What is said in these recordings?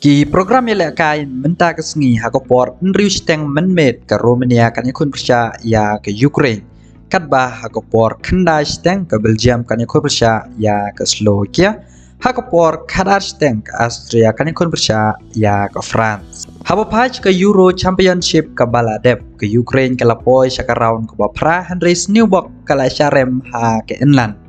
Ki program kai menta kesengi hakopor nrius teng menmet ke Romania kan yakun persya ya ke Ukraine kat bah hakopor kendai teng ke Belgium kan yakun persya ya ke Slovakia hakopor kadar teng ke Austria kan yakun persya ya ke France habopaj ke Euro Championship ke Baladeb ke Ukraine ke lapoi saka round ke bapra Henry Newbok ke Lasharem ha ke Inland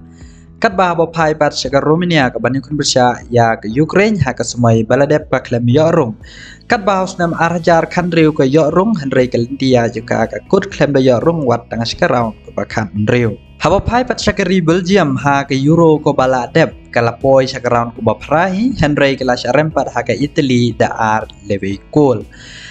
kat bah bapai pat saka Romania ke banyak kun bersya ya ke Ukraine ha ke semai baladep ke klem yorung kat bah usnam arjar kandriu ke yorung Henry ke India juga ke kut klem de yorung wat tengah sekarang ke bakan Andriu ha bapai pat saka Belgium ha ke Euro ke baladep ke lapoi saka round ke baprahi Henry ke lasharem pat ha ke Italy da ar lewe cool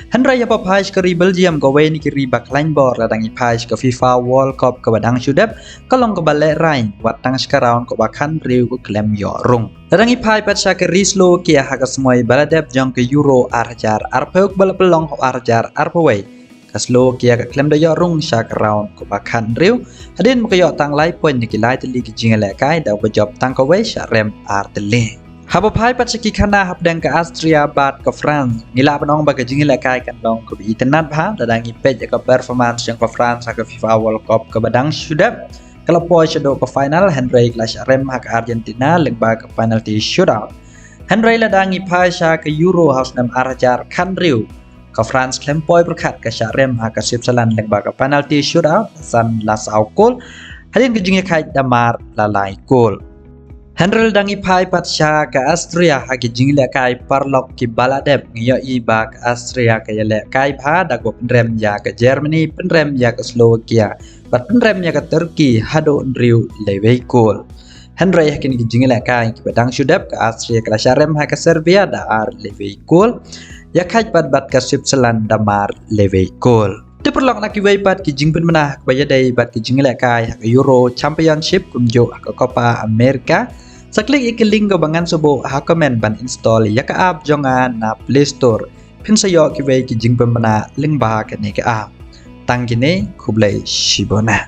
Henry ya bapai ke Belgium ke weni ke bak lain bor ladang ipai ke FIFA World Cup ke badang sudep kalong ke balai rain wat tang sekarang ke bakan riu ke klem yorung ladang ipai pat saka Slovakia ha ke semua baladep jong ke Euro arjar arpeuk balapelong arjar arpewei ke Slovakia ke klem de yorung saka round ke bakan riu hadin ke yok tang lai poin ke lai teli ke jingale kai da bejob tang ke wei rem arteli Habapai pat seki kana habdang ke Austria bat ke France ngila penong baga jingila kai kan dong ke internet ha dadang ipej ke performance yang ke France ke FIFA World Cup ke badang sudah kalau poi shadow ke final Henry clash rem ha ke Argentina lengba ke penalty shootout Henry ladang ipai sha ke Euro house nam arjar kanriu ke France klempoi berkat ke Sharem ha ke Switzerland lengba ke penalty shootout san lasau gol hadin ke jingila kai damar lalai gol Henry dangi pai pat sha ke Austria hagi jingile kai parlok ki baladeb ngiyo iba ke Austria ke yele kai pha dago penrem ya ke Germany penrem ya ke Slovakia pat penrem ya ke Turki hado Andriu lewe gol Henry hakin ki jingile kai ki badang sudap ke Austria ke Lasharem ha ke Serbia da ar lewe gol ya kai pat bat ke Switzerland da mar lewe gol Te perlok nak kiwai bat ki jingpen menah ke bayadai bat ki jingile kai ha ke Euro Championship kumjo ke Copa America Saklik ikiling ke bangan subo hakomen ban install ya ke app jongan na Play Store pin sayo kiwai ki jing pemana ling bah ke ne ke app tang gine kublai shibona